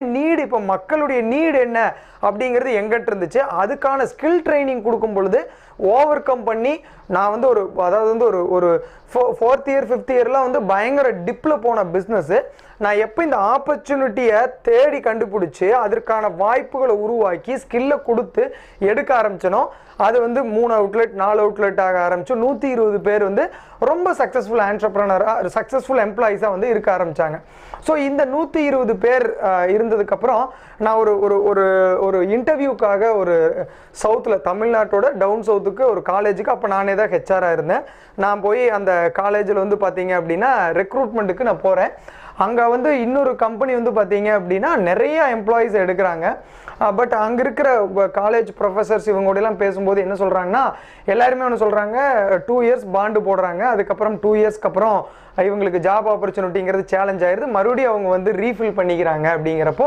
Need இப்போ மக்களுடைய need என்ன அப்படிங்கிறது எங்கிட்ட இருந்துச்சு. அதுக்கான ஸ்கில் ட்ரைனிங் கொடுக்கும் பொழுது ஓவர் கம் பண்ணி நான் வந்து அதாவது வந்து ஒரு 4th இயர் 5th இயர்லாம் வந்து பயங்கர டிப்பில் போன பிஸ்னஸ்ஸு. நான் எப்போ இந்த ஆப்பர்ச்சுனிட்டியை தேடி கண்டுபிடிச்சி அதற்கான வாய்ப்புகளை உருவாக்கி ஸ்கில்லை கொடுத்து எடுக்க ஆரம்பிச்சனோ, அது வந்து 3 அவுட்லெட் 4 அவுட்லெட் ஆக ஆரம்பிச்சு 120 பேர் வந்து ரொம்ப சக்ஸஸ்ஃபுல் ஆண்டர்ப்ரனராக சக்ஸஸ்ஃபுல் எம்ப்ளாயிஸாக வந்து இருக்க ஆரம்பித்தாங்க. ஸோ இந்த 120 பேர் இருந்ததுக்கப்புறம் நான் ஒரு இன்டர்வியூக்காக ஒரு சவுத்தில் தமிழ்நாட்டோட டவுன் சவுத்துக்கு ஒரு காலேஜுக்கு அப்போ நானே தான் ஹெச்ஆராக இருந்தேன். நான் போய் அந்த காலேஜில் வந்து பார்த்தீங்க அப்படின்னா ரெக்ரூட்மெண்ட்டுக்கு நான் போகிறேன். அங்கே வந்து இன்னொரு கம்பெனி வந்து பார்த்தீங்க அப்படின்னா நிறைய எம்ப்ளாயீஸ் எடுக்கிறாங்க. பட் அங்கே இருக்கிற காலேஜ் ப்ரொஃபஸர்ஸ் இவங்களோடலாம் பேசும்போது என்ன சொல்கிறாங்கன்னா, எல்லாருமே ஒன்று சொல்கிறாங்க, 2 இயர்ஸ் பாண்டு போடுறாங்க, அதுக்கப்புறம் 2 இயர்ஸ்க்கு அப்புறம் இவங்களுக்கு ஜாப் ஆப்பர்ச்சுனிட்டிங்கிறது சேலஞ்ச் ஆயிடுது, மறுபடியும் அவங்க வந்து ரீஃபில் பண்ணிக்கிறாங்க அப்படிங்கிறப்போ